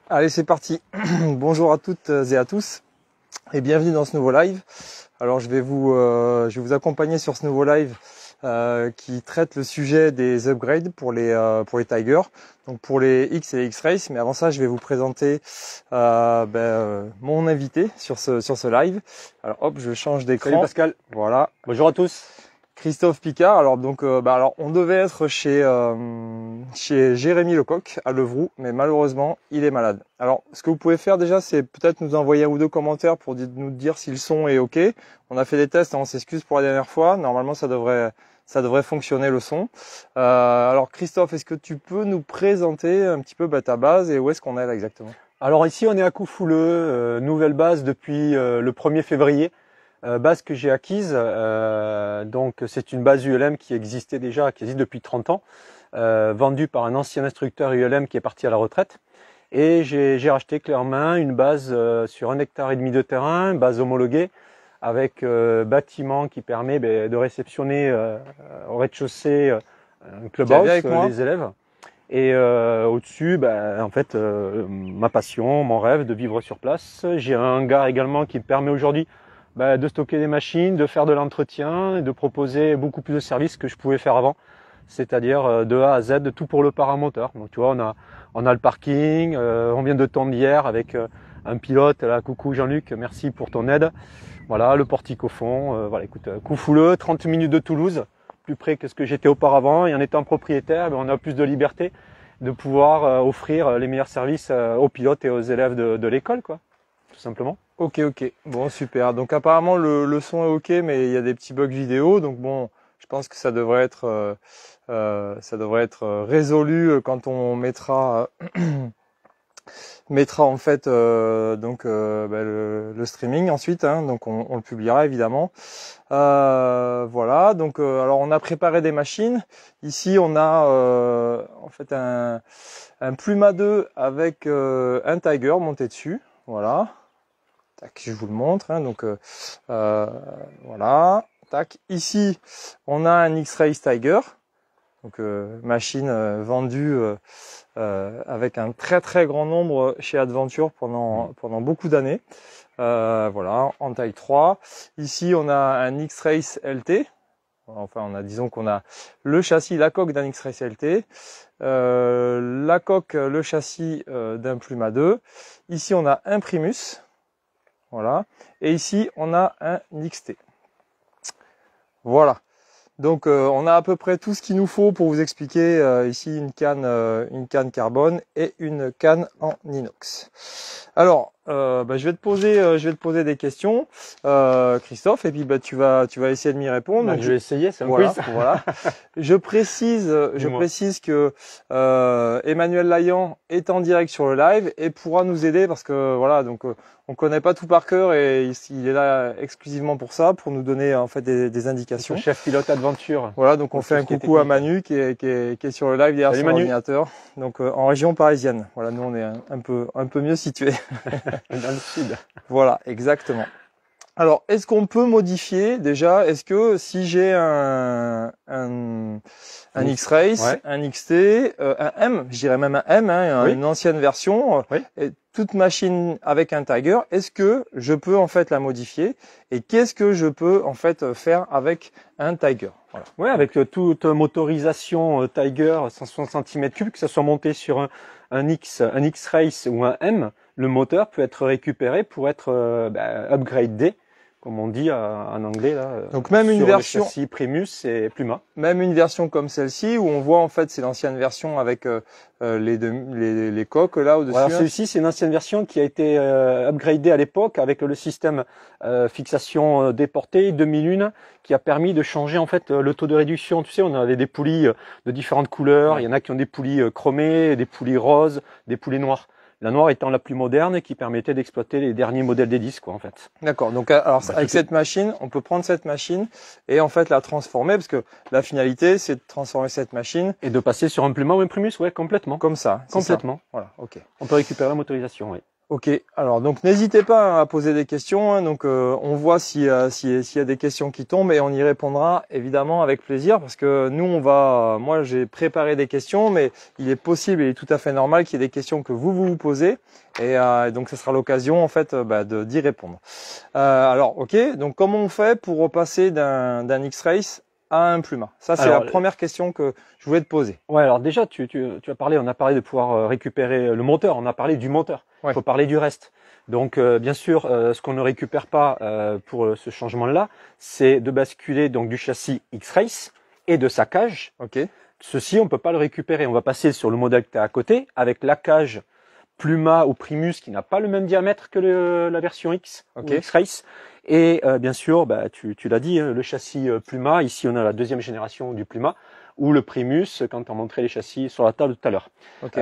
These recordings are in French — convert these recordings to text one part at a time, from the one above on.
Allez, c'est parti. Bonjour à toutes et à tous et bienvenue dans ce nouveau live. Alors je vais vous accompagner sur ce nouveau live qui traite le sujet des upgrades pour les Tiger, donc pour les X et les X-Race. Mais avant ça, je vais vous présenter mon invité sur ce live. Alors hop, je change d'écran. Salut Pascal. Voilà. Bonjour à tous. Christophe Picard. Alors donc, on devait être chez Jérémy Lecoq à Levroux, mais malheureusement, il est malade. Alors, ce que vous pouvez faire déjà, c'est peut-être nous envoyer un ou deux commentaires pour nous dire si le son est OK. On a fait des tests, on s'excuse pour la dernière fois. Normalement, ça devrait fonctionner le son. Alors, Christophe, est-ce que tu peux nous présenter un petit peu ta base et où est-ce qu'on est là exactement? Alors ici, on est à Coufouleux, nouvelle base depuis le 1er février. Base que j'ai acquise, donc c'est une base ULM qui existait déjà, qui existe depuis 30 ans, vendue par un ancien instructeur ULM qui est parti à la retraite. Et j'ai racheté clairement une base sur 1,5 hectare de terrain, base homologuée, avec bâtiment qui permet de réceptionner au rez-de-chaussée un clubhouse, les élèves. Et au-dessus, en fait, ma passion, mon rêve de vivre sur place. J'ai un hangar également qui me permet aujourd'hui de stocker des machines, de faire de l'entretien et de proposer beaucoup plus de services que je pouvais faire avant. C'est-à-dire de A à Z, de tout pour le paramoteur. Donc tu vois, on a le parking, on vient de tomber hier avec un pilote. Là, coucou Jean-Luc, merci pour ton aide. Voilà, le portique au fond. Voilà, écoute, Coufouleux, 30 minutes de Toulouse, plus près que ce que j'étais auparavant. Et en étant propriétaire, on a plus de liberté de pouvoir offrir les meilleurs services aux pilotes et aux élèves de l'école, quoi, tout simplement. Ok, bon, super. Donc apparemment le son est ok, mais il y a des petits bugs vidéo. Donc bon, je pense que ça devrait être résolu quand on mettra en fait le streaming ensuite. Hein, donc on le publiera évidemment. Voilà. Donc alors on a préparé des machines. Ici on a en fait un Pluma 2 avec un Tiger monté dessus. Voilà. Tac, je vous le montre. Hein, donc voilà. Tac. Ici, on a un X-Race Tiger. Donc machine vendue avec un très grand nombre chez Adventure pendant beaucoup d'années. Voilà, en taille 3. Ici, on a un X-Race LT. Enfin, disons qu'on a le châssis, la coque d'un X-Race LT, la coque, le châssis d'un Pluma 2. Ici, on a un Primus. Voilà. Et ici, on a un XT. Voilà. Donc, on a à peu près tout ce qu'il nous faut pour vous expliquer ici une canne carbone et une canne en inox. Alors, je vais te poser des questions, Christophe, et puis tu vas essayer de m'y répondre. Donc, je vais essayer, c'est un quiz. quiz. Voilà. Je précise que Emmanuel Laillan est en direct sur le live et pourra nous aider parce que voilà, donc on connaît pas tout par cœur et il est là exclusivement pour ça, pour nous donner en fait des indications. Chef pilote Adventure. Voilà, donc on fait un coucou à Manu qui est sur le live derrière son ordinateur. Donc en région parisienne. Voilà, nous on est un peu mieux situés. Dans le sud. Voilà, exactement. Alors, est-ce qu'on peut modifier déjà? Est-ce que si j'ai un X-Race, ouais, un XT, un M, je dirais même un M, hein, oui, une ancienne version, oui, et toute machine avec un Tiger, est-ce que je peux en fait la modifier? Et qu'est-ce que je peux en fait faire avec un Tiger? Voilà. Oui, avec toute motorisation Tiger 160 cm3, que ce soit monté sur un X-Race ou un M, le moteur peut être récupéré pour être upgradé, comme on dit en anglais là. Donc même une version châssis Primus et Pluma. Même une version comme celle-ci où on voit en fait c'est l'ancienne version avec les coques là au-dessus. Alors celui-ci c'est une ancienne version qui a été upgradée à l'époque avec le système fixation déportée 2001 qui a permis de changer en fait le taux de réduction. Tu sais, on avait des poulies de différentes couleurs. Ouais. Il y en a qui ont des poulies chromées, des poulies roses, des poulies noires. La noire étant la plus moderne et qui permettait d'exploiter les derniers modèles des disques, quoi, en fait. D'accord. Donc, alors, avec cette machine, on peut prendre cette machine et en fait la transformer parce que la finalité, c'est de transformer cette machine et de passer sur un Pluma ou un Primus, ouais, complètement. Comme ça. Complètement. Ça. Voilà. Ok. On peut récupérer la motorisation, oui. Ok, alors donc n'hésitez pas à poser des questions, hein. Donc on voit s'il y a des questions qui tombent et on y répondra évidemment avec plaisir parce que nous moi j'ai préparé des questions, mais il est possible et il est tout à fait normal qu'il y ait des questions que vous posez et donc ce sera l'occasion en fait d'y répondre. Alors ok, donc comment on fait pour repasser d'un X-Race à un Pluma? Ça c'est la première question que je voulais te poser. Ouais, alors déjà tu on a parlé de pouvoir récupérer le moteur, on a parlé du moteur. Il faut parler du reste. Donc bien sûr, ce qu'on ne récupère pas pour ce changement-là, c'est de basculer donc du châssis X-Race et de sa cage. Ok. Ceci, on peut pas le récupérer. On va passer sur le modèle que tu as à côté avec la cage Pluma ou Primus qui n'a pas le même diamètre que la version X ou X-Race. Et bien sûr, tu l'as dit, hein, le châssis Pluma. Ici, on a la deuxième génération du Pluma ou le Primus quand tu as montré les châssis sur la table tout à l'heure.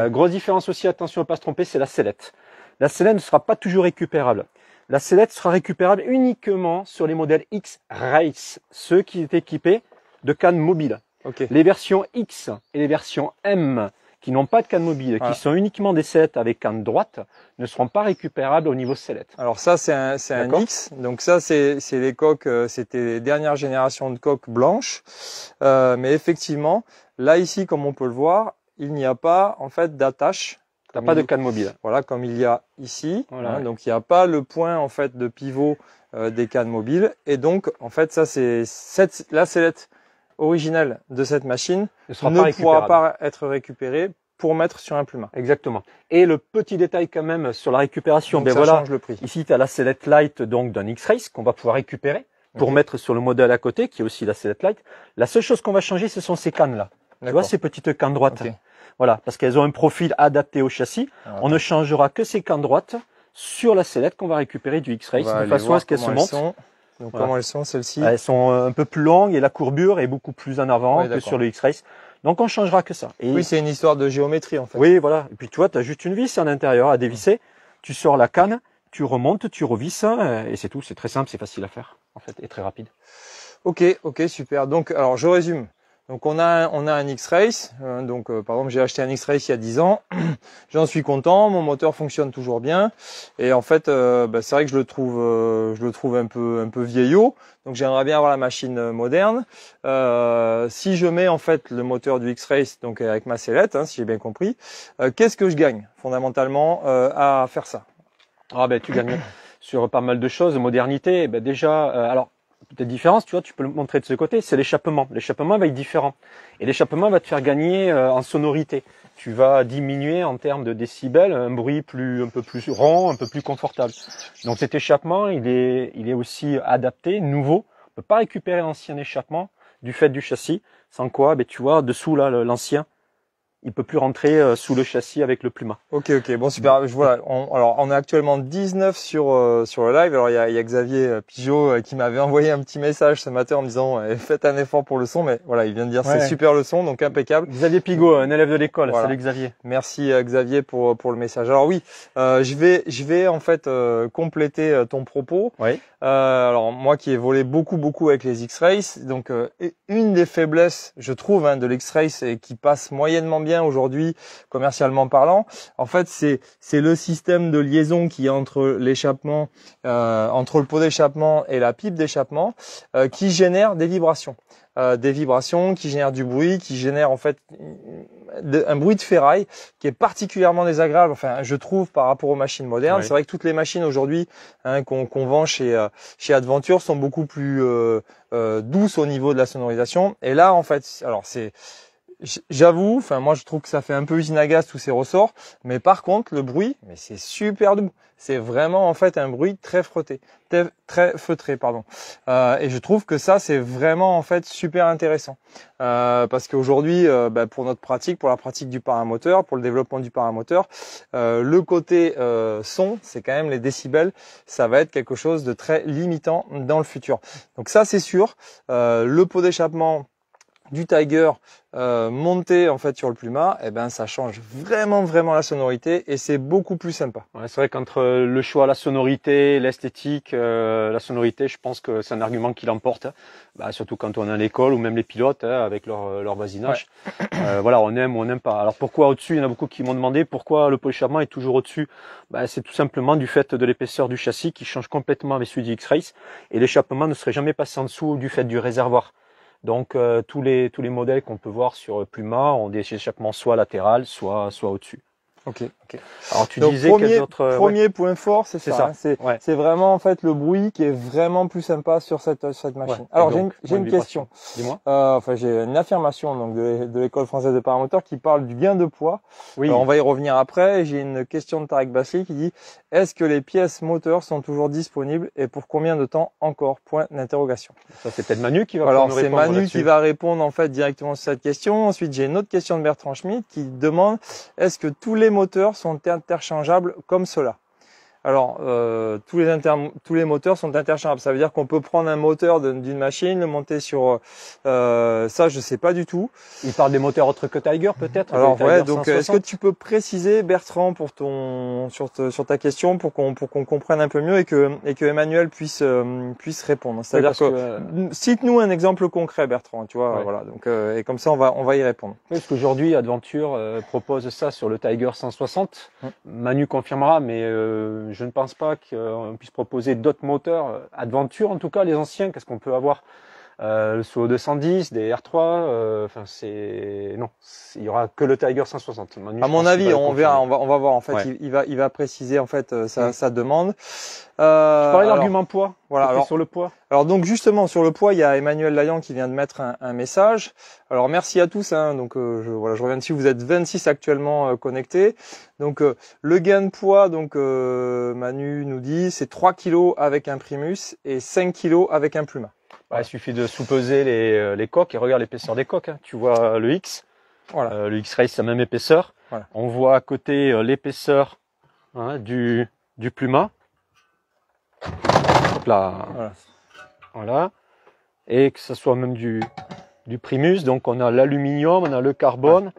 Grosse différence aussi, attention à ne pas se tromper, c'est la sellette. La sellette ne sera pas toujours récupérable. La sellette sera récupérable uniquement sur les modèles X-Race, ceux qui étaient équipés de cannes mobiles. Les versions X et les versions M qui n'ont pas de canne mobile, qui sont uniquement des sellettes avec canne droite, ne seront pas récupérables au niveau sellette. Alors ça c'est un X, donc ça c'est les coques, c'était les dernières générations de coques blanches, mais effectivement là ici comme on peut le voir, il n'y a pas en fait d'attache. T'as pas de canne mobile. Voilà, comme il y a ici. Voilà, hein, donc il n'y a pas le point en fait de pivot des cannes mobiles. Et donc en fait ça c'est la sellette originelle de cette machine ne pourra pas être récupérée pour mettre sur un Pluma. Exactement. Et le petit détail quand même sur la récupération, donc, ça change le prix. Ici tu as la sellette light donc d'un X-Race qu'on va pouvoir récupérer pour mettre sur le modèle à côté qui est aussi la sellette light. La seule chose qu'on va changer ce sont ces cannes là. Tu vois ces petites cannes droites. Voilà, parce qu'elles ont un profil adapté au châssis. On ne changera que ces cannes droites sur la sellette qu'on va récupérer du X-Race de façon à ce qu'elles se montent. Donc comment elles sont celles-ci? Elles sont un peu plus longues et la courbure est beaucoup plus en avant que sur le X-Race. Donc on changera que ça. Et oui, c'est une histoire de géométrie en fait. Oui, voilà. Et puis tu vois, tu as juste une vis à l'intérieur à dévisser. Tu sors la canne, tu remontes, tu revisses et c'est tout. C'est très simple, c'est facile à faire en fait et très rapide. Ok, super. Donc alors je résume. Donc on a un X-Race, par exemple j'ai acheté un X-Race il y a 10 ans, j'en suis content, mon moteur fonctionne toujours bien et en fait c'est vrai que je le trouve un peu vieillot, donc j'aimerais bien avoir la machine moderne. Si je mets en fait le moteur du X-Race donc avec ma sellette, hein, si j'ai bien compris, qu'est-ce que je gagne fondamentalement à faire ça? Ah tu gagnes sur pas mal de choses, modernité, déjà alors peut-être différence, tu vois, tu peux le montrer de ce côté, c'est l'échappement. L'échappement va être différent. Et l'échappement va te faire gagner en sonorité. Tu vas diminuer en termes de décibels, un bruit un peu plus rond, un peu plus confortable. Donc cet échappement, il est aussi adapté, nouveau. On peut pas récupérer l'ancien échappement du fait du châssis. Sans quoi, tu vois, dessous là, l'ancien, il peut plus rentrer sous le châssis avec le Pluma. Ok, bon super. Voilà. Alors on est actuellement 19 sur le live. Alors il y a Xavier Pigeot qui m'avait envoyé un petit message ce matin en me disant faites un effort pour le son, mais voilà, il vient de dire c'est super le son, donc impeccable. Xavier Pigeot, un élève de l'école. Voilà. Salut Xavier. Merci Xavier pour le message. Alors oui, je vais en fait compléter ton propos. Oui. Alors moi qui ai volé beaucoup avec les X-Race, donc une des faiblesses, je trouve, de l'X-Race et qui passe moyennement bien aujourd'hui commercialement parlant, en fait c'est le système de liaison qui est entre l'échappement, entre le pot d'échappement et la pipe d'échappement, qui génère des vibrations. Qui génèrent du bruit, qui génèrent en fait un bruit de ferraille qui est particulièrement désagréable, enfin je trouve, par rapport aux machines modernes. C'est vrai que toutes les machines aujourd'hui qu'on vend chez Adventure sont beaucoup plus douces au niveau de la sonorisation. Et là en fait, alors j'avoue, enfin moi je trouve que ça fait un peu usine à gaz tous ces ressorts, mais par contre le bruit, mais c'est super doux. C'est vraiment en fait un bruit très feutré, pardon. Et je trouve que ça c'est vraiment en fait super intéressant parce qu'aujourd'hui, pour notre pratique, pour la pratique du paramoteur, pour le développement du paramoteur, le côté son, c'est quand même les décibels, ça va être quelque chose de très limitant dans le futur. Donc ça c'est sûr. Le pot d'échappement, du Tiger monté en fait sur le Pluma, eh ben ça change vraiment la sonorité et c'est beaucoup plus sympa. Ouais, c'est vrai qu'entre le choix, la sonorité, l'esthétique, la sonorité, je pense que c'est un argument qui l'emporte. Bah, surtout quand on est à l'école ou même les pilotes avec leur voisinage. Ouais. Voilà, on aime ou on n'aime pas. Alors pourquoi au-dessus? Il y en a beaucoup qui m'ont demandé pourquoi le pot d'échappement est toujours au-dessus. Bah, c'est tout simplement du fait de l'épaisseur du châssis qui change complètement avec celui du X-Race et l'échappement ne serait jamais passé en dessous du fait du réservoir. Donc tous les modèles qu'on peut voir sur Pluma ont des échappements soit latéral, soit au-dessus. Ok. Alors tu donc, disais premier point fort, c'est ça. Hein, c'est ouais. vraiment en fait le bruit qui est vraiment plus sympa sur cette machine. Ouais. Alors j'ai une question. Dis-moi. Enfin j'ai une affirmation donc de l'école française de paramoteur qui parle du gain de poids. Oui. Alors, on va y revenir après. J'ai une question de Tarek Basli qui dit est-ce que les pièces moteurs sont toujours disponibles et pour combien de temps encore? Point d'interrogation. Ça c'est peut-être Manu qui va Alors nous c'est répondre. Manu qui va répondre en fait directement sur cette question. Ensuite j'ai une autre question de Bertrand Schmitt qui demande est-ce que tous les moteurs sont interchangeables comme cela? Alors, tous les moteurs sont interchangeables. Ça veut dire qu'on peut prendre un moteur d'une machine, le monter sur ça, je sais pas du tout. Il parle des moteurs autres que Tiger, peut-être. Alors ouais, donc est-ce que tu peux préciser, Bertrand, pour sur ta question, pour qu'on comprenne un peu mieux et que Emmanuel puisse répondre. C'est-à-dire cite-nous un exemple concret, Bertrand. Tu vois, voilà. Donc et comme ça, on va y répondre. Oui, parce qu'aujourd'hui, Adventure propose ça sur le Tiger 160. Manu confirmera, mais je ne pense pas qu'on puisse proposer d'autres moteurs. Adventure, en tout cas, les anciens, qu'est-ce qu'on peut avoir? Le Suo 210, des R3, enfin non, il y aura que le Tiger 160. Manu, à mon avis, on verra, on va voir. En fait, il va préciser en fait sa demande. Je parlais de l'argument poids. Voilà. Alors sur le poids. Alors donc justement sur le poids, il y a Emmanuel Layan qui vient de mettre un message. Alors merci à tous. Hein, donc je reviens dessus. Vous êtes 26 actuellement connectés. Donc le gain de poids, donc Manu nous dit, c'est 3 kg avec un Primus et 5 kg avec un Pluma. Voilà. Il suffit de sous-peser les coques et regarde l'épaisseur des coques. Hein. Tu vois le X. Voilà. Le X-Race, c'est la même épaisseur. Voilà. On voit à côté l'épaisseur du Pluma. Hop là. Voilà. Et que ce soit même du Primus. Donc on a l'aluminium, on a le carbone.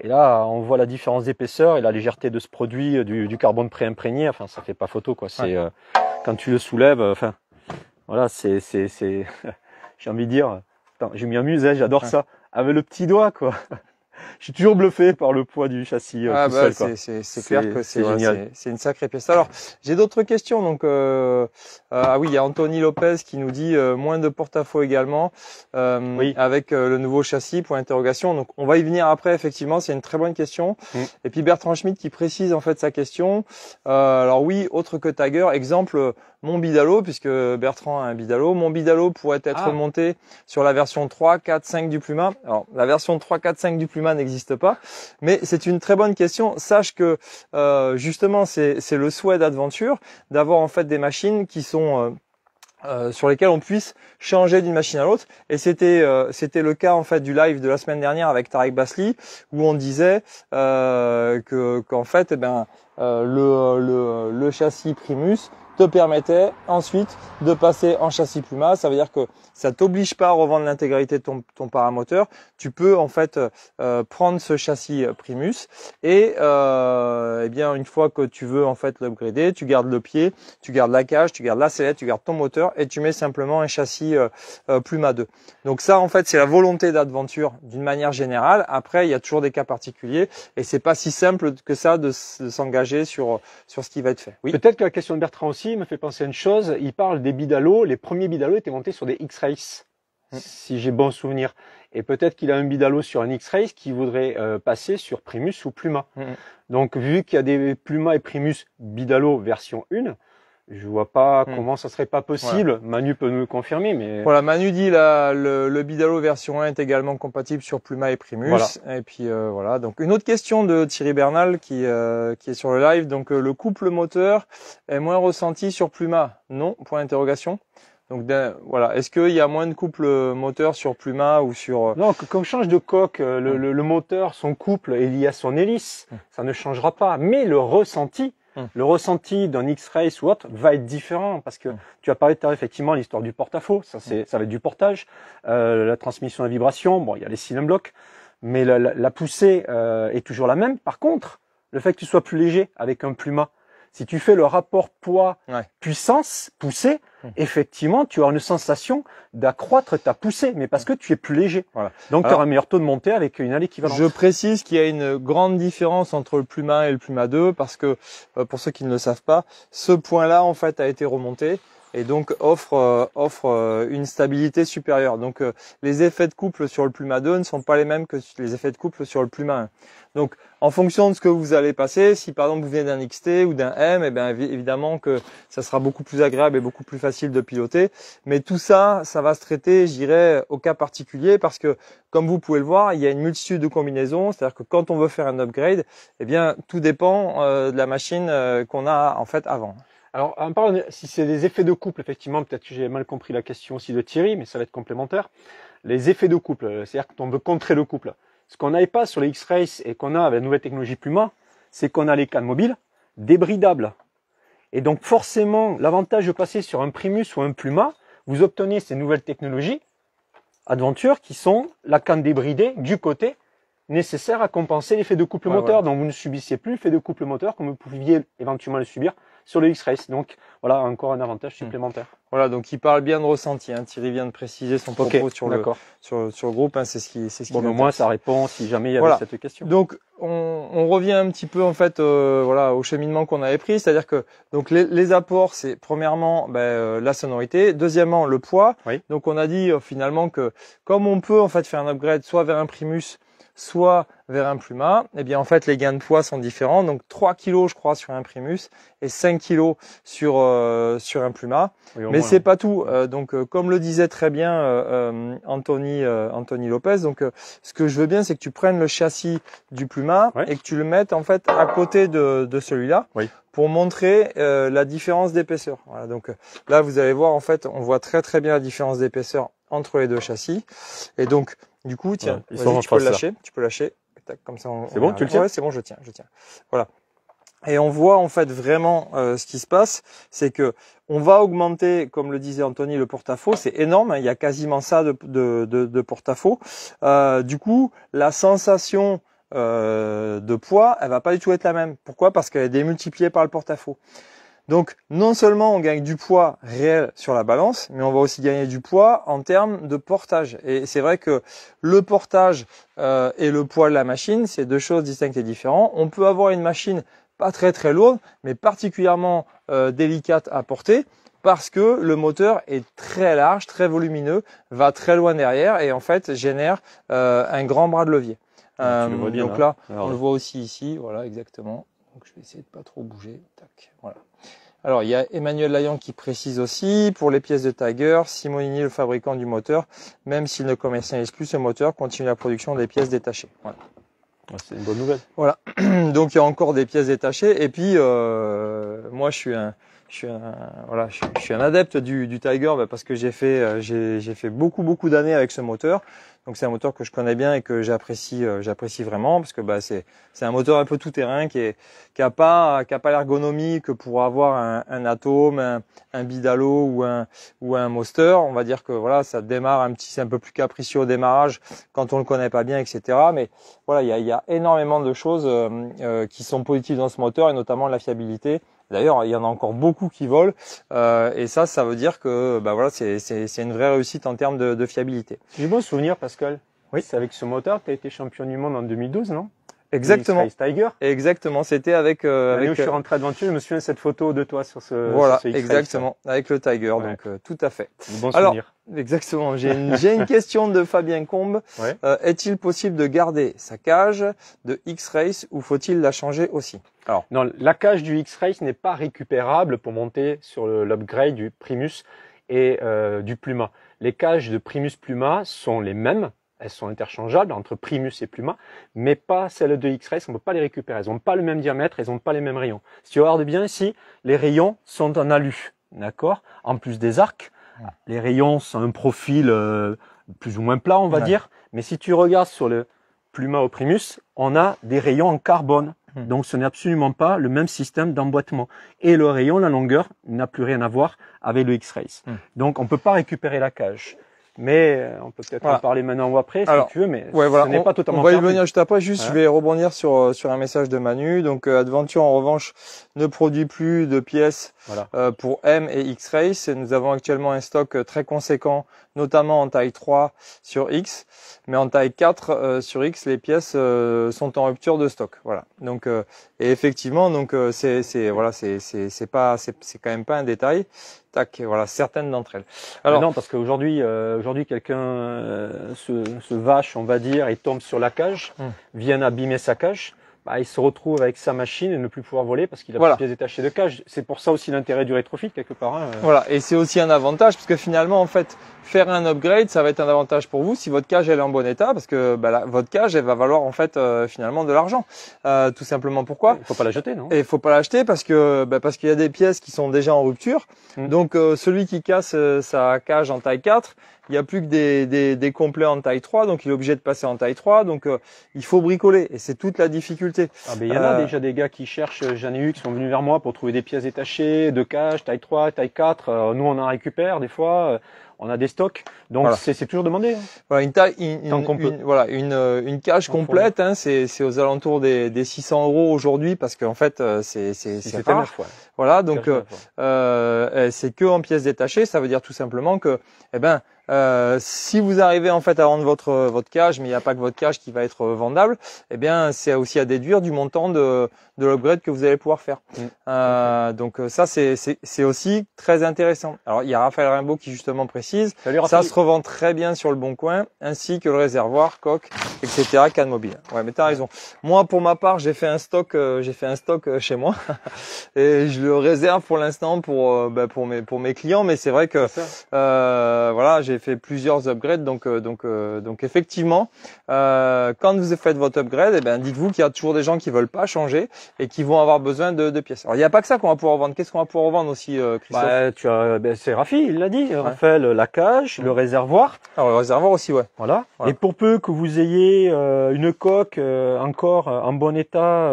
Et là, on voit la différence d'épaisseur et la légèreté de ce produit, du carbone pré-imprégné. Enfin, ça fait pas photo, quoi. C'est quand tu le soulèves. Enfin, voilà, c'est. J'ai envie de dire. Attends, je m'y amuse, hein, j'adore ça. Avec le petit doigt, quoi. Je suis toujours bluffé par le poids du châssis. C'est clair que c'est génial. C'est une sacrée pièce. Alors, j'ai d'autres questions. Donc, oui, il y a Anthony Lopez qui nous dit moins de porte-à-faux également avec le nouveau châssis. Point d'interrogation. Donc, on va y venir après. Effectivement, c'est une très bonne question. Et puis Bertrand Schmitt qui précise en fait sa question. Alors oui, autre que Tiger. Exemple. Mon Bidalo, puisque Bertrand a un Bidalo. Mon Bidalo pourrait être monté sur la version 3, 4, 5 du Pluma. Alors, la version 3, 4, 5 du Pluma n'existe pas, mais c'est une très bonne question. Sache que, justement, c'est le souhait d'Adventure d'avoir en fait des machines qui sont sur lesquelles on puisse changer d'une machine à l'autre. Et c'était le cas en fait du live de la semaine dernière avec Tarek Basli, où on disait qu'en fait, le châssis Primus te permettait ensuite de passer en châssis Pluma. Ça veut dire que ça t'oblige pas à revendre l'intégralité de ton paramoteur. Tu peux en fait prendre ce châssis Primus et bien une fois que tu veux en fait l'upgrader, tu gardes le pied, tu gardes la cage, tu gardes la sellette, tu gardes ton moteur et tu mets simplement un châssis Pluma 2. Donc ça en fait c'est la volonté d'Adventure d'une manière générale. Après il y a toujours des cas particuliers et c'est pas si simple que ça de s'engager sur ce qui va être fait. Oui. Peut-être que la question de Bertrand aussi me fait penser à une chose. Il parle des Bidalo. Les premiers Bidalo étaient montés sur des X-Race, si j'ai bon souvenir. Et peut-être qu'il a un Bidalo sur un X-Race qui voudrait passer sur Primus ou Pluma. Donc, vu qu'il y a des Pluma et Primus Bidalo version 1, je vois pas comment ça serait pas possible. Voilà. Manu peut nous le confirmer, mais voilà, Manu dit le Bidalo version 1 est également compatible sur Pluma et Primus. Voilà. Et puis voilà. Donc une autre question de Thierry Bernal qui est sur le live. Donc le couple moteur est moins ressenti sur Pluma? Non. Point d'interrogation. Donc voilà, est-ce qu'il y a moins de couple moteur sur Pluma ou sur Non, quand on change de coque, le moteur, son couple est lié à son hélice, ça ne changera pas. Mais le ressenti Le ressenti d'un X-Race ou autre va être différent parce que tu as parlé tout à l'heure effectivement l'histoire du porte-à-faux, ça va être du portage, la transmission à vibration, bon il y a les cylindres blocs, mais la poussée est toujours la même. Par contre, le fait que tu sois plus léger avec un Pluma, si tu fais le rapport poids-puissance, poussée, effectivement, tu auras une sensation d'accroître ta poussée, mais parce que tu es plus léger. Voilà. Donc, tu auras un meilleur taux de montée avec une aile équivalente. Je précise qu'il y a une grande différence entre le Pluma 1 et le Pluma 2 parce que, pour ceux qui ne le savent pas, ce point-là, en fait, a été remonté et donc offre une stabilité supérieure. Donc, les effets de couple sur le Pluma 2 ne sont pas les mêmes que les effets de couple sur le Pluma 1. Donc, en fonction de ce que vous allez passer, si par exemple vous venez d'un XT ou d'un M, eh bien évidemment que ça sera beaucoup plus agréable et beaucoup plus facile de piloter. Mais tout ça, ça va se traiter, je dirais, au cas particulier parce que, comme vous pouvez le voir, il y a une multitude de combinaisons. C'est-à-dire que quand on veut faire un upgrade, eh bien tout dépend de la machine qu'on a en fait avant. Alors, en parlant, si c'est des effets de couple, effectivement, peut-être que j'ai mal compris la question aussi de Thierry, mais ça va être complémentaire. Les effets de couple, c'est-à-dire qu'on veut contrer le couple. Ce qu'on n'avait pas sur les X-Race et qu'on a avec la nouvelle technologie Pluma, c'est qu'on a les cannes mobiles débridables. Et donc forcément, l'avantage de passer sur un Primus ou un Pluma, vous obtenez ces nouvelles technologies Adventure qui sont la canne débridée du côté nécessaire à compenser l'effet de couple moteur. Donc vous ne subissiez plus l'effet de couple moteur comme vous pouviez éventuellement le subir sur le X-Race. Donc voilà, encore un avantage supplémentaire. Voilà, donc il parle bien de ressenti. Hein. Thierry vient de préciser son propos sur le groupe. Hein, c'est ce qui bon, au moins ça répond si jamais il y avait cette question. Donc on revient un petit peu en fait au cheminement qu'on avait pris, c'est-à-dire que donc les apports, c'est premièrement la sonorité, deuxièmement le poids. Oui. Donc on a dit finalement que comme on peut en fait faire un upgrade soit vers un Primus, soit vers un Pluma, eh bien en fait les gains de poids sont différents. Donc 3 kg je crois sur un Primus et 5 kg sur un Pluma. Oui, mais c'est pas tout. Donc comme le disait très bien Anthony Lopez, donc ce que je veux bien c'est que tu prennes le châssis du Pluma et que tu le mettes en fait à côté de celui-là. Oui. Pour montrer la différence d'épaisseur. Voilà, donc là vous allez voir en fait on voit très bien la différence d'épaisseur entre les deux châssis. Et donc du coup tiens, tu peux le lâcher. Tac, comme ça. C'est bon, tu le tiens? Ouais, c'est bon, je tiens. Voilà. Et on voit en fait vraiment ce qui se passe, c'est que on va augmenter, comme le disait Anthony, le porte-à-faux. C'est énorme, hein, il y a quasiment ça de porte-à-faux. Du coup, la sensation de poids, elle va pas du tout être la même. Pourquoi? Parce qu'elle est démultipliée par le porte-à-faux. Donc, non seulement on gagne du poids réel sur la balance, mais on va aussi gagner du poids en termes de portage. Et c'est vrai que le portage et le poids de la machine, c'est deux choses distinctes et différentes. On peut avoir une machine pas très lourde, mais particulièrement délicate à porter, parce que le moteur est très large, très volumineux, va très loin derrière et en fait génère un grand bras de levier. Tu le vois bien, donc là, on le voit aussi ici, voilà exactement. Donc je vais essayer de pas trop bouger. Tac, voilà. Alors il y a Emmanuel Layan qui précise aussi, pour les pièces de Tiger, Simonini, le fabricant du moteur, même s'il ne commercialise plus ce moteur, continue la production des pièces détachées. Voilà. C'est une bonne nouvelle. Voilà. Donc il y a encore des pièces détachées. Et puis moi je suis un adepte du Tiger parce que j'ai fait beaucoup d'années avec ce moteur. Donc c'est un moteur que je connais bien et que j'apprécie vraiment parce que c'est un moteur un peu tout terrain qui a pas l'ergonomie que pourrait avoir un Atom, un Bidalo ou un Monster. On va dire que voilà, ça démarre c'est un peu plus capricieux au démarrage quand on le connaît pas bien, etc. Mais voilà, il y a énormément de choses qui sont positives dans ce moteur et notamment la fiabilité. D'ailleurs, il y en a encore beaucoup qui volent et ça veut dire que voilà, c'est une vraie réussite en termes de fiabilité. J'ai bon souvenir, Pascal. Oui, c'est avec ce moteur que tu as été champion du monde en 2012, non? Exactement. Tiger. Exactement. C'était avec. Je suis rentré à Adventure, je me souviens de cette photo de toi sur ce. Voilà, sur ce exactement, avec le Tiger. Ouais. Donc tout à fait. Bon souvenir. Alors, exactement. J'ai une question de Fabien Combe. Ouais. Est-il possible de garder sa cage de X-Race ou faut-il la changer aussi? Alors, non, la cage du X-Race n'est pas récupérable pour monter sur l'upgrade du Primus et du Pluma. Les cages de Primus Pluma sont les mêmes. Elles sont interchangeables entre Primus et Pluma, mais pas celles de X-Race, on ne peut pas les récupérer. Elles n'ont pas le même diamètre, elles n'ont pas les mêmes rayons. Si tu regardes bien ici, les rayons sont en alu, d'accord? En plus des arcs, les rayons sont un profil plus ou moins plat, on va dire. Mais si tu regardes sur le Pluma au Primus, on a des rayons en carbone. Donc ce n'est absolument pas le même système d'emboîtement. Et le rayon, la longueur, n'a plus rien à voir avec le X-Race. Donc on peut pas récupérer la cage. Mais on peut peut-être en parler maintenant ou après, si tu veux, mais ce n'est pas totalement on va y perdu. venir juste après. Juste, je vais rebondir sur un message de Manu. Donc, Adventure, en revanche, ne produit plus de pièces pour M et X-Race. Nous avons actuellement un stock très conséquent, notamment en taille 3 sur X. Mais en taille 4 sur X, les pièces sont en rupture de stock. Voilà. Donc, et effectivement, donc c'est quand même pas un détail. Tac, voilà, certaines d'entre elles. Alors non, parce qu'aujourd'hui, quelqu'un se vache, on va dire, et tombe sur la cage, vient abîmer sa cage. Bah, il se retrouve avec sa machine et ne plus pouvoir voler parce qu'il a plus de pièces détachées de cage. C'est pour ça aussi l'intérêt du rétrofit quelque part. Voilà, et c'est aussi un avantage parce que finalement, en fait, faire un upgrade, ça va être un avantage pour vous si votre cage elle est en bon état, parce que votre cage elle va valoir en fait finalement de l'argent. Tout simplement pourquoi ? Il faut pas la jeter, non ? Et il faut pas l'acheter parce que parce qu'il y a des pièces qui sont déjà en rupture. Donc celui qui casse sa cage en taille 4, il n'y a plus que des complets en taille 3, donc il est obligé de passer en taille 3, donc il faut bricoler, et c'est toute la difficulté. Il y en a déjà des gars qui cherchent, j'en ai eu qui sont venus vers moi pour trouver des pièces détachées, de cage, taille 3, taille 4, nous on en récupère des fois, on a des stocks, donc c'est toujours demandé. Voilà, une cage complète, hein, c'est aux alentours des 600 € aujourd'hui, parce qu'en fait c'est rare. Voilà, donc c'est que en pièces détachées, ça veut dire tout simplement que si vous arrivez en fait à vendre votre cage, mais il n'y a pas que votre cage qui va être vendable, c'est aussi à déduire du montant de l'upgrade que vous allez pouvoir faire. Donc ça c'est aussi très intéressant. Alors il y a Raphaël Rimbaud qui justement précise, ça se revend très bien sur le Bon Coin, ainsi que le réservoir, coque, etc. Canne mobile. Ouais, mais t'as raison. Moi pour ma part j'ai fait un stock chez moi et je le réserve pour l'instant pour mes clients, mais c'est vrai que voilà, j'ai fait plusieurs upgrades, donc effectivement, quand vous faites votre upgrade, dites-vous qu'il y a toujours des gens qui veulent pas changer et qui vont avoir besoin de pièces. Alors il n'y a pas que ça qu'on va pouvoir vendre. Qu'est-ce qu'on va pouvoir vendre aussi, Christophe? C'est Rafi, il l'a dit. Raphaël, la cage, le réservoir. Alors le réservoir aussi, Voilà. Et pour peu que vous ayez une coque encore en bon état.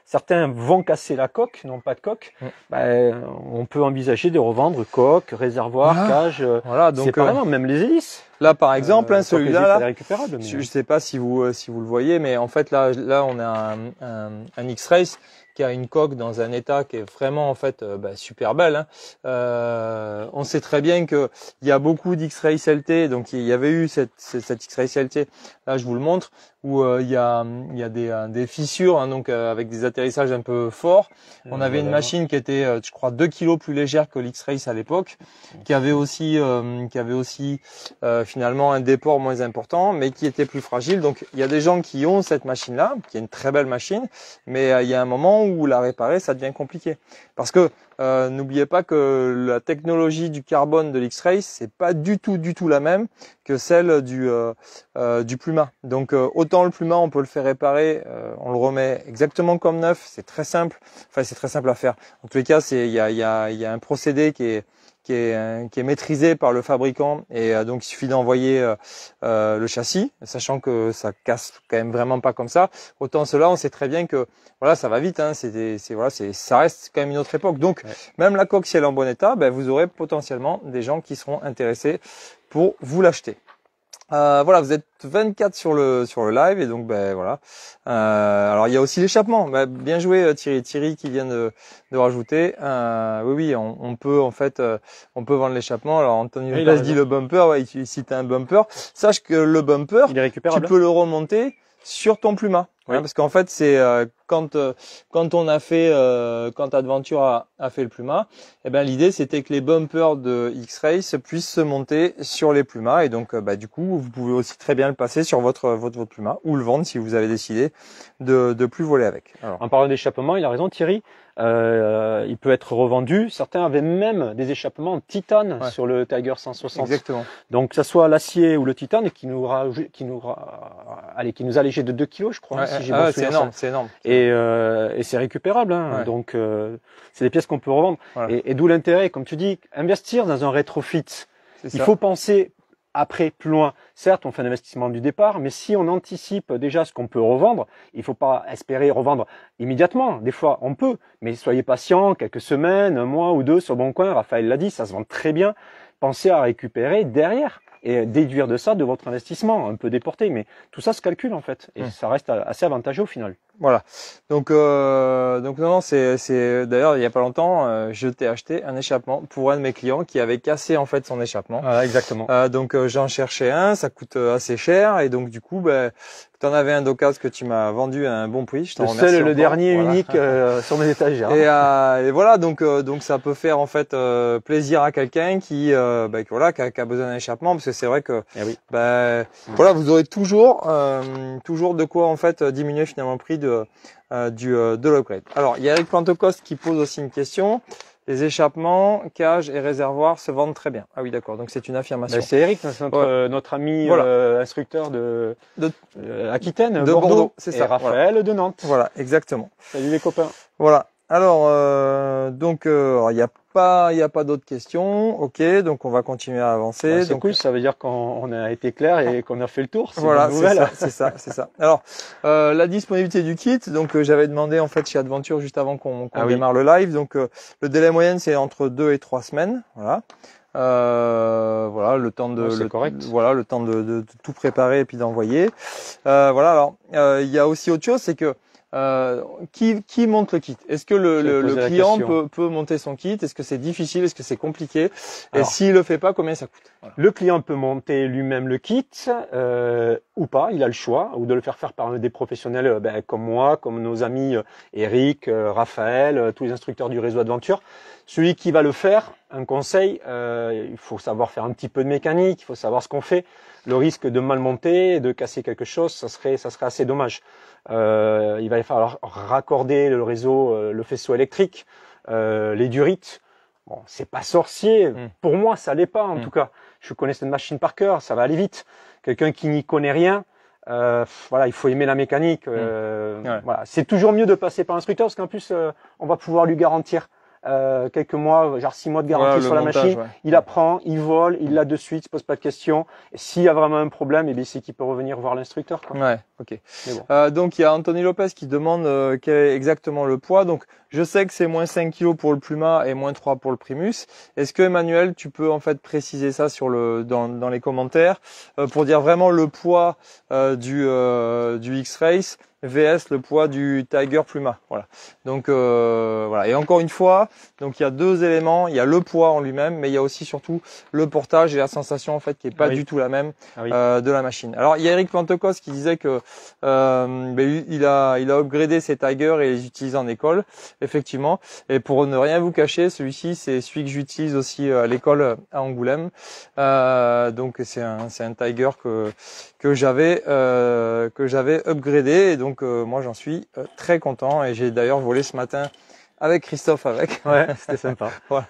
Certains vont casser la coque, non pas de coque. On peut envisager de revendre coque, réservoir, cage. Donc séparément, même les hélices. Là, par exemple, celui-là, je sais pas si vous le voyez, mais en fait là, on a un X-Race qui a une coque dans un état qui est vraiment en fait super belle. On sait très bien que il y a beaucoup d'X-Race LT, donc il y avait eu cette X-Race LT. Là, je vous le montre, où il y a des fissures, donc avec des atterrissages un peu forts. On avait une machine qui était, je crois, 2 kilos plus légère que l'X-Race à l'époque, qui avait aussi finalement un déport moins important, mais qui était plus fragile. Donc il y a des gens qui ont cette machine-là, qui est une très belle machine, mais il y a un moment où la réparer, ça devient compliqué. Parce que n'oubliez pas que la technologie du carbone de l'X-Race, c'est pas du tout la même que celle du Puma. Donc autant le Puma, on peut le faire réparer, on le remet exactement comme neuf, c'est très simple. Enfin, c'est très simple à faire. En tous les cas, il y a un procédé qui est maîtrisé par le fabricant, et donc il suffit d'envoyer le châssis, sachant que ça casse quand même vraiment pas comme ça. Autant cela, on sait très bien que voilà, ça va vite, hein, ça reste quand même une autre époque. Donc même la coque, si elle est en bon état, vous aurez potentiellement des gens qui seront intéressés pour vous l'acheter. Voilà, vous êtes 24 sur le live, et donc voilà. Alors il y a aussi l'échappement. Bien joué Thierry qui vient de rajouter. Oui, on peut en fait on peut vendre l'échappement. Alors Anthony Lopez dit le bumper, il cite un bumper. Sache que le bumper, il est récupérable. Tu peux le remonter sur ton Puma. Parce qu'en fait c'est quand on a fait quand Adventure a fait le Puma, l'idée c'était que les bumpers de X-Race puissent se monter sur les Pumas, et donc du coup vous pouvez aussi très bien le passer sur votre Puma, ou le vendre si vous avez décidé de plus voler avec. Alors, en parlant d'échappement, il a raison Thierry. Il peut être revendu. Certains avaient même des échappements en titane sur le Tiger 160. Exactement. Donc, que ça soit l'acier ou le titane, qui nous allégeait de 2 kilos, je crois. Si j'ai bon souvenir. C'est énorme. Et c'est récupérable. Donc, c'est des pièces qu'on peut revendre. Et d'où l'intérêt, comme tu dis, investir dans un rétrofit. Il faut penser après, plus loin, certes, on fait un investissement du départ, mais si on anticipe déjà ce qu'on peut revendre, il faut pas espérer revendre immédiatement. Des fois, on peut, mais soyez patient, quelques semaines, un mois ou deux sur Bon Coin. Raphaël l'a dit, ça se vend très bien. Pensez à récupérer derrière et déduire de ça de votre investissement, un peu déporté, mais tout ça se calcule en fait, et ça reste assez avantageux au final. Voilà. Donc non, c'est d'ailleurs il y a pas longtemps, je t'ai acheté un échappement pour un de mes clients qui avait cassé en fait son échappement. Voilà, exactement. Donc j'en cherchais un, ça coûte assez cher et donc du coup, tu en avais un d'occasion que tu m'as vendu à un bon prix. Je t'en remercie. Le seul et le encore. dernier Voilà. unique sur mes étagères. Et voilà, donc ça peut faire en fait plaisir à quelqu'un qui voilà qui a besoin d'un échappement, parce que c'est vrai que voilà, vous aurez toujours de quoi en fait diminuer finalement le prix de l'upgrade. Alors il y a Eric Plantecoste qui pose aussi une question. Les échappements, cages et réservoirs se vendent très bien. Ah oui, d'accord. Donc c'est une affirmation. C'est Eric, notre ami instructeur de Aquitaine, de Bordeaux, c'est ça. Et Raphaël de Nantes. Voilà, exactement. Salut les copains. Voilà. Alors il n'y a pas d'autres questions. Ok, donc on va continuer à avancer. C'est cool, ça veut dire qu'on a été clair et qu'on a fait le tour. Voilà, c'est ça. Alors la disponibilité du kit, donc j'avais demandé en fait chez Adventure juste avant qu'on démarre le live. Donc le délai moyen c'est entre 2 et 3 semaines. Voilà. Voilà le temps de le temps de tout préparer et puis d'envoyer. Voilà. Alors il y a aussi autre chose, c'est que qui monte le kit? Est-ce que le client peut monter son kit? Est-ce que c'est difficile? Est-ce que c'est compliqué? Et s'il le fait pas, combien ça coûte? Voilà. Le client peut monter lui-même le kit ou pas, il a le choix, ou de le faire par des professionnels comme moi, comme nos amis Eric, Raphaël, tous les instructeurs du réseau Adventure. Celui qui va le faire, un conseil, il faut savoir faire un petit peu de mécanique, il faut savoir ce qu'on fait. Le risque de mal monter, de casser quelque chose, ça serait assez dommage. Il va falloir raccorder le réseau, le faisceau électrique, les durites. Bon, c'est pas sorcier. Pour moi, ça l'est pas, en tout cas. Je connais cette machine par cœur, ça va aller vite. Quelqu'un qui n'y connaît rien, voilà, il faut aimer la mécanique. Voilà, c'est toujours mieux de passer par l'instructeur, parce qu'en plus, on va pouvoir lui garantir quelques mois, genre 6 mois de garantie sur la machine. Il apprend, il vole, il l'a de suite, il se pose pas de questions. Et s'il y a vraiment un problème, eh bien c'est qu'il peut revenir voir l'instructeur. Ouais, ok. Donc il y a Anthony Lopez qui demande quel est exactement le poids. Donc je sais que c'est moins 5 kg pour le Pluma et moins 3 pour le Primus. Est-ce que Emmanuel, tu peux en fait préciser ça sur dans les commentaires pour dire vraiment le poids du X-Race VS le poids du Tiger Pluma. Voilà. Donc voilà. Et encore une fois, donc il y a deux éléments. Il y a le poids en lui-même, mais il y a aussi surtout le portage et la sensation en fait qui est pas du tout la même de la machine. Alors il y a Eric Plantecoste qui disait que il a upgradé ses Tiger et les utilise en école, effectivement. Et pour ne rien vous cacher, celui-ci c'est celui que j'utilise aussi à l'école à Angoulême. Donc c'est un Tiger que j'avais upgradé et donc moi j'en suis très content et j'ai d'ailleurs volé ce matin avec Christophe avec. Ouais, c'était sympa. Voilà.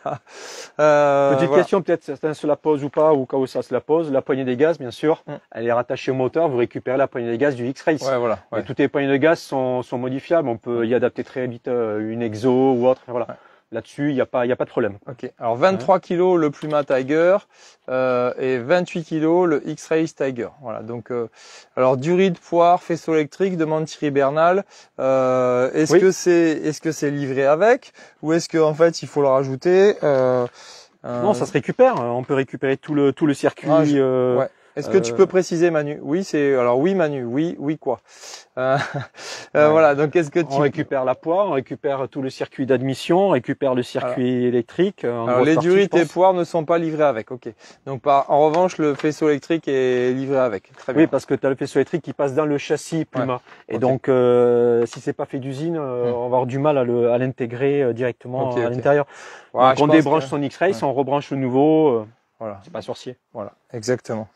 Petite question, peut-être certains se la posent ou pas, ou quand où ça se la pose. La poignée des gaz, bien sûr, elle est rattachée au moteur. Vous récupérez la poignée des gaz du X-Race. Ouais, voilà. Et toutes les poignées de gaz sont modifiables. On peut y adapter très vite une exo ou autre. Voilà. Ouais. Là-dessus, il y a pas de problème. Ok. Alors 23 kg le Pluma Tiger et 28 kg le X-Race Tiger. Voilà. Donc alors durite, poire, faisceau électrique, demande Thierry Bernal. Est-ce que c'est livré avec ou est-ce que en fait il faut le rajouter Non, ça se récupère. On peut récupérer tout le circuit. Ouais. Est-ce que tu peux préciser, Manu? Oui, oui, Manu. Oui, quoi? Voilà. Donc, est-ce que on récupère la poire, on récupère tout le circuit d'admission, on récupère le circuit électrique. Alors, les durites et poires ne sont pas livrés avec. Ok. Donc, en revanche, le faisceau électrique est livré avec. Très bien. Oui, parce que tu as le faisceau électrique qui passe dans le châssis Puma. Et donc, si c'est pas fait d'usine, on va avoir du mal à l'intégrer directement à l'intérieur. Ouais, donc, on débranche son X-Race, on rebranche le nouveau. Voilà, c'est pas sorcier. Voilà, exactement.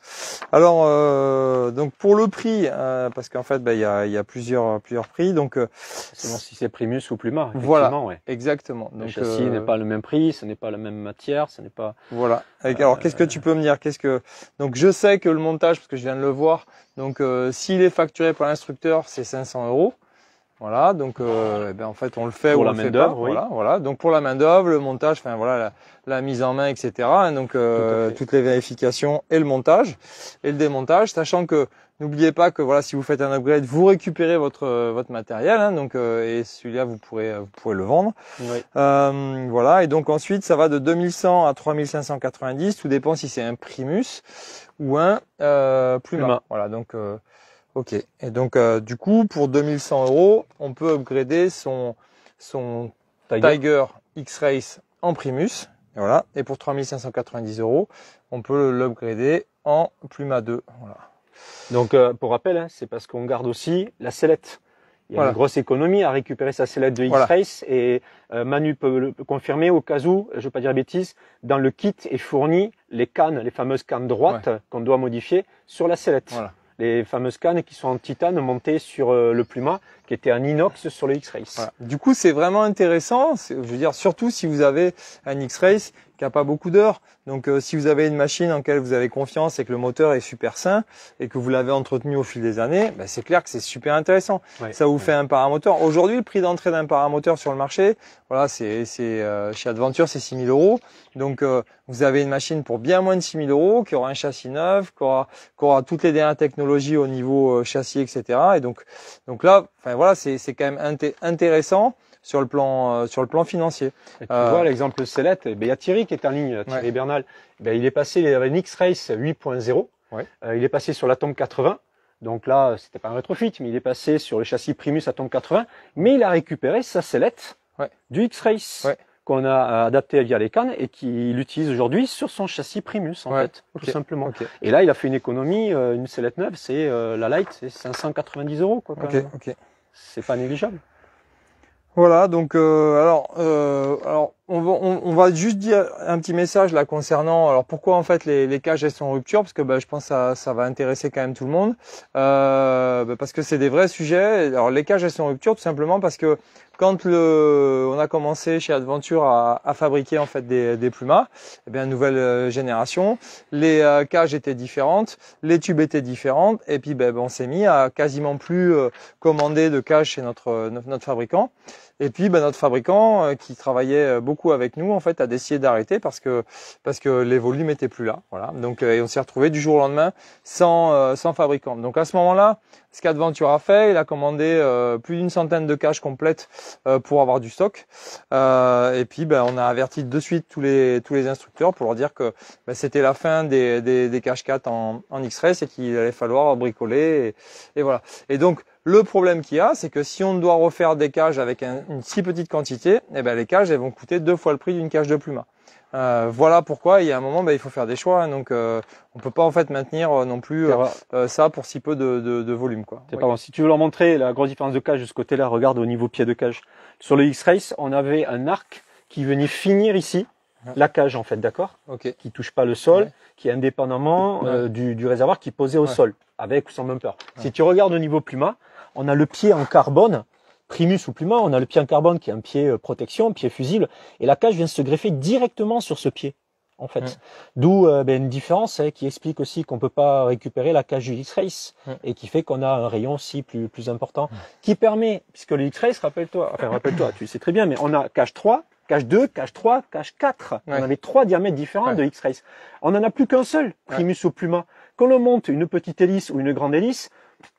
Alors donc pour le prix, parce qu'en fait il y a plusieurs prix, donc selon si c'est Primus ou Pluma. Voilà, exactement. Donc, le châssis n'est pas le même prix, ce n'est pas la même matière, ce n'est pas. Voilà. Alors qu'est-ce que tu peux me dire? Donc je sais que le montage, parce que je viens de le voir, donc s'il est facturé par l'instructeur, c'est 500 €. Voilà, donc en fait on le fait pour ou la on le main fait d'œuvre, pas. oui. Voilà. Donc pour la main d'œuvre, le montage, enfin voilà, la mise en main, etc. Hein, donc toutes les vérifications et le montage et le démontage, sachant que n'oubliez pas que voilà, si vous faites un upgrade, vous récupérez votre matériel, hein, donc et celui-là vous pourrez le vendre. Oui. Voilà, et donc ensuite ça va de 2100 à 3590, tout dépend si c'est un Primus ou un Pluma. Voilà, donc ok. Et donc du coup pour 2100 €, on peut upgrader son Tiger X-Race en Primus. Et voilà. Et pour 3590 €, on peut l'upgrader en Pluma 2. Voilà. Donc pour rappel, hein, c'est parce qu'on garde aussi la sellette. Il y a une grosse économie à récupérer sa sellette de X-Race et Manu peut le confirmer au cas où, je ne veux pas dire bêtises, dans le kit est fourni les cannes, les fameuses cannes droites qu'on doit modifier sur la sellette. Voilà. Les fameuses cannes qui sont en titane montées sur le Pluma, qui était en inox sur le X-Race. Voilà. Du coup, c'est vraiment intéressant. Je veux dire, surtout si vous avez un X-Race qui a pas beaucoup d'heures. Donc, si vous avez une machine en laquelle vous avez confiance et que le moteur est super sain et que vous l'avez entretenu au fil des années, ben, c'est clair que c'est super intéressant. Ça vous fait un paramoteur. Aujourd'hui, le prix d'entrée d'un paramoteur sur le marché, voilà, chez Adventure, c'est 6 000 €. Donc, vous avez une machine pour bien moins de 6 000 €, qui aura un châssis neuf, qui aura toutes les dernières technologies au niveau châssis, etc. Et donc là, enfin voilà, c'est quand même intéressant sur le plan financier. Et tu vois l'exemple sellette, il y a Thierry qui est en ligne, Thierry Bernal. Il est passé, il avait une X-Race 8.0. Il est passé sur l'Atom 80. Donc là, c'était pas un rétrofit, mais il est passé sur le châssis Primus Atom 80. Mais il a récupéré sa sellette du X-Race qu'on a adapté via les cannes et qu'il utilise aujourd'hui sur son châssis Primus, en fait, tout simplement. Et là, il a fait une économie, une sellette neuve, c'est la Light, c'est 590 €, quoi. C'est pas négligeable. Voilà, donc alors on va juste dire un petit message là concernant alors pourquoi en fait les cages elles sont en rupture, parce que je pense que ça va intéresser quand même tout le monde, parce que c'est des vrais sujets. Alors les cages elles sont en rupture tout simplement parce que quand on a commencé chez Adventure à fabriquer en fait des Pluma, nouvelle génération, les cages étaient différentes, les tubes étaient différents, et puis on s'est mis à quasiment plus commander de cages chez notre fabricant. Et puis notre fabricant qui travaillait beaucoup avec nous en fait a décidé d'arrêter parce que les volumes étaient plus là. Voilà. Donc et on s'est retrouvé du jour au lendemain sans fabricant. Donc à ce moment-là, ce qu'Adventure a fait, il a commandé plus d'une centaine de cages complètes pour avoir du stock. Et puis on a averti de suite tous les instructeurs pour leur dire que c'était la fin des cages 4 en X-Race et qu'il allait falloir bricoler et voilà. Et donc le problème qu'il y a, c'est que si on doit refaire des cages avec une si petite quantité, les cages elles vont coûter 2 fois le prix d'une cage de Pluma. Voilà pourquoi il y a un moment il faut faire des choix, hein, donc on peut pas en fait maintenir non plus ça pour si peu de volume, quoi. C'est pas bon. Si tu veux leur montrer la grosse différence de cage de ce côté-là, regarde au niveau pied de cage. Sur le X-Race, on avait un arc qui venait finir ici la cage en fait, d'accord, qui touche pas le sol, qui est indépendamment du réservoir qui est posé au sol, avec ou sans bumper. Si tu regardes au niveau Pluma, on a le pied en carbone, Primus ou Pluma, on a le pied en carbone qui est un pied protection, un pied fusible, et la cage vient se greffer directement sur ce pied, en fait. D'où une différence qui explique aussi qu'on peut pas récupérer la cage du X-Race, et qui fait qu'on a un rayon aussi plus important, qui permet, puisque le X-Race, rappelle-toi, tu le sais très bien, mais on a cage 3, cage 2, cage 3, cage 4. On avait 3 diamètres différents de X-Race. On n'en a plus qu'un seul, Primus ou Pluma. Quand on monte une petite hélice ou une grande hélice,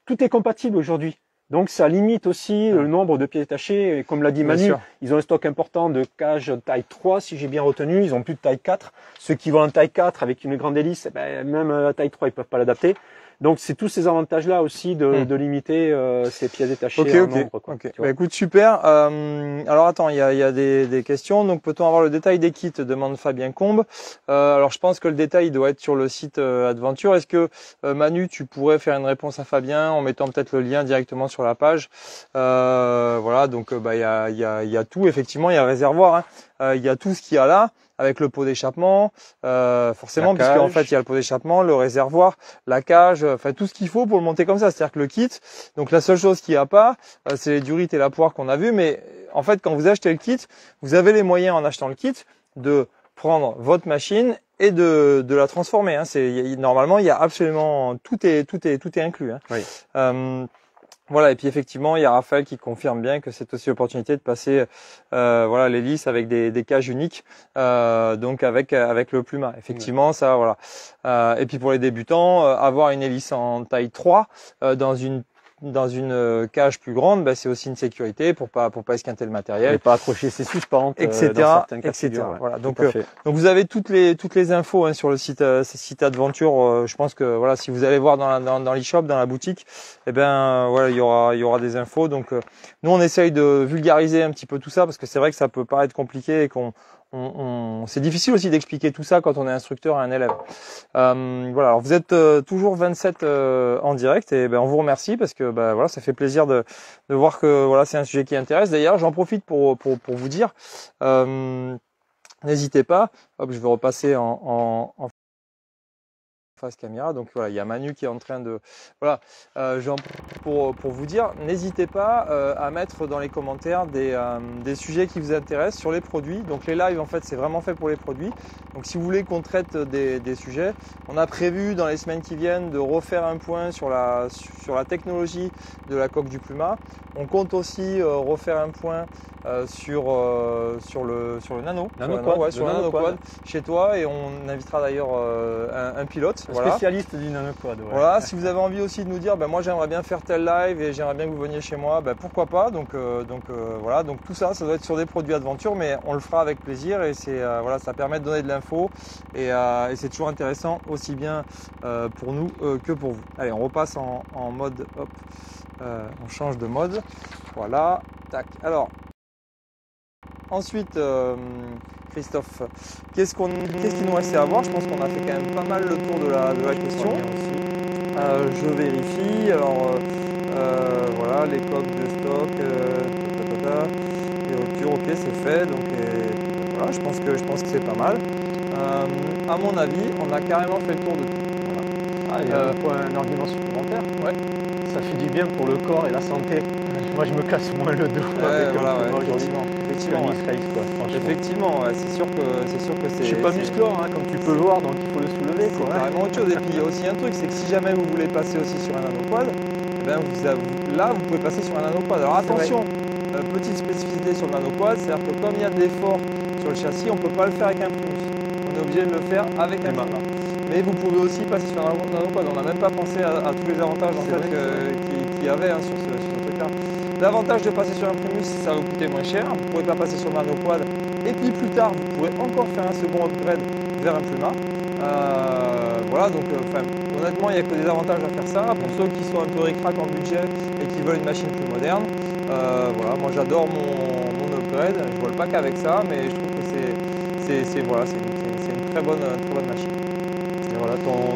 tout est compatible aujourd'hui. Donc ça limite aussi le nombre de pièces détachées. Et comme l'a dit Manu, ils ont un stock important de cages taille 3, si j'ai bien retenu. Ils ont plus de taille 4. Ceux qui vont en taille 4 avec une grande hélice, même la taille 3, ils peuvent pas l'adapter. Donc c'est tous ces avantages-là aussi de limiter ces pièces détachées en nombre. Quoi, écoute, super. Alors attends, il y a des questions. Donc peut-on avoir le détail des kits, demande Fabien Combe. Alors je pense que le détail doit être sur le site Adventure. Est-ce que Manu, tu pourrais faire une réponse à Fabien en mettant peut-être le lien directement sur la page. Voilà, donc il y a tout. Effectivement, il y a le réservoir. Il y a tout ce qu'il y a là, avec le pot d'échappement, forcément, puisqu'en fait il y a le pot d'échappement, le réservoir, la cage, enfin tout ce qu'il faut pour le monter comme ça. C'est-à-dire que le kit, donc la seule chose qu'il n'y a pas, c'est les durites et la poire qu'on a vu, mais en fait quand vous achetez le kit, vous avez les moyens en achetant le kit de prendre votre machine et de la transformer. Normalement il y a absolument tout est inclus. Voilà, et puis effectivement, il y a Raphaël qui confirme bien que c'est aussi l'opportunité de passer voilà, l'hélice avec des cages uniques, donc avec le Pluma. Effectivement, ça, voilà. Et puis pour les débutants, avoir une hélice en taille 3 dans une cage plus grande, ben, c'est aussi une sécurité pour pas esquinter le matériel, et pas accrocher ses suspentes, etc., dans certains cas de etc. figure, ouais. Voilà. Donc vous avez toutes les infos hein, sur le site Adventure. Je pense que voilà, si vous allez voir dans l'e-shop, dans la boutique, eh ben voilà, il y aura des infos. Donc nous on essaye de vulgariser un petit peu tout ça parce que c'est vrai que ça peut paraître compliqué et c'est difficile aussi d'expliquer tout ça quand on est instructeur à un élève. Voilà, alors vous êtes toujours 27 en direct et ben on vous remercie parce que ben voilà, ça fait plaisir de voir que voilà, c'est un sujet qui intéresse. D'ailleurs, j'en profite pour vous dire, n'hésitez pas. Hop, je vais repasser en face caméra. Donc voilà, il y a Manu qui est en train de voilà, j'en profite pour vous dire, n'hésitez pas à mettre dans les commentaires des sujets qui vous intéressent sur les produits. Donc les lives en fait c'est vraiment fait pour les produits. Donc si vous voulez qu'on traite des sujets, on a prévu dans les semaines qui viennent de refaire un point sur la technologie de la coque du Pluma. On compte aussi refaire un point sur le nano, sur le nanoquad chez toi, et on invitera d'ailleurs un pilote. Voilà. Spécialiste du nanoquad. Ouais. Voilà, si vous avez envie aussi de nous dire, ben moi j'aimerais bien faire tel live et j'aimerais bien que vous veniez chez moi, ben pourquoi pas. Donc voilà, donc tout ça, ça doit être sur des produits Adventure, mais on le fera avec plaisir et c'est voilà, ça permet de donner de l'info et c'est toujours intéressant aussi bien pour nous que pour vous. Allez, on repasse en mode, hop, on change de mode. Voilà, tac. Alors ensuite. Christophe, qu'est-ce qu'il nous restait à voir? Je pense qu'on a fait quand même pas mal le tour de la question. Je vérifie. Alors voilà, les coques de stock, les ruptures, ok, c'est fait. Donc voilà, je pense que c'est pas mal. À mon avis, on a carrément fait le tour de tout. Voilà. Ah, il y a un argument supplémentaire. Ouais. Ça fait du bien pour le corps et la santé. Moi, je me casse moins le dos avec voilà, effectivement. Effectivement, ouais, c'est sûr que c'est. Je suis pas musclore, hein, comme tu peux le voir, donc il faut le soulever. C'est carrément autre chose. Et puis il y a aussi un truc, c'est que si jamais vous voulez passer aussi sur un nanoquad, eh ben là vous pouvez passer sur un nanoquad. Alors attention, petite spécificité sur le nanoquad, c'est-à-dire que comme il y a de l'effort sur le châssis, on ne peut pas le faire avec un Primus. On est obligé de le faire avec un Pluma. Mais vous pouvez aussi passer sur un nanoquad. On n'a même pas pensé à tous les avantages en fait qu'il y avait hein, sur ce truc-là. L'avantage de passer sur un Primus, ça va vous coûter moins cher. Vous ne pourrez pas passer sur le nanoquad. Et puis plus tard, vous pourrez encore faire un second upgrade vers un Pluma. Voilà, donc honnêtement, il n'y a que des avantages à faire ça. Pour ceux qui sont un peu ric-rac en budget et qui veulent une machine plus moderne, voilà, moi j'adore mon upgrade. Je ne vole pas qu'avec ça, mais je trouve que c'est une très bonne machine. Et voilà, ton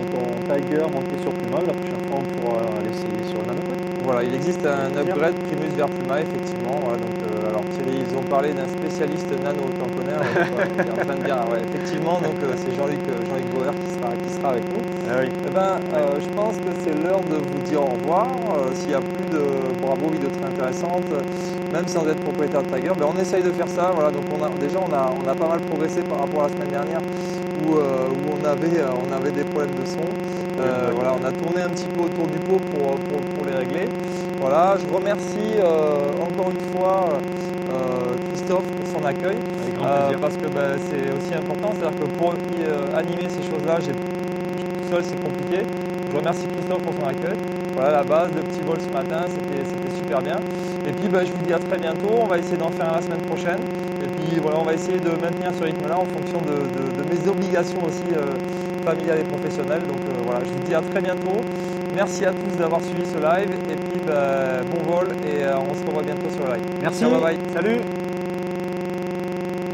Tiger monté sur Pluma, la prochaine fois on pourra l'essayer sur nanoquad. Voilà, il existe un upgrade Primus vers Pluma, effectivement. Voilà, donc, alors Thierry, ils ont parlé d'un spécialiste nano-tamponnaire. Il est en train de dire, ouais, effectivement, donc c'est Jean-Luc Bauer qui sera avec nous. Ah oui. Eh ben, je pense que c'est l'heure de vous dire au revoir. S'il n'y a plus de bravo vidéos très intéressantes, même sans être propriétaire de Tiger, ben on essaye de faire ça. Voilà, donc on a pas mal progressé par rapport à la semaine dernière où on avait des problèmes de son. Voilà, on a tourné un petit peu autour du pot pour les régler. Voilà, je remercie encore une fois Christophe pour son accueil. Avec grand plaisir. Parce que c'est aussi important, c'est-à-dire que pour animer ces choses-là, tout seul c'est compliqué. Je remercie Christophe pour son accueil. Voilà, la base, le petit vol ce matin, c'était super bien. Et puis je vous dis à très bientôt, on va essayer d'en faire un la semaine prochaine. Et puis voilà, on va essayer de maintenir ce rythme-là en fonction de mes obligations aussi familiales et professionnelles. Donc voilà, je vous dis à très bientôt. Merci à tous d'avoir suivi ce live. Et puis bon vol et on se revoit bientôt sur le live. Merci, bye bye. Salut.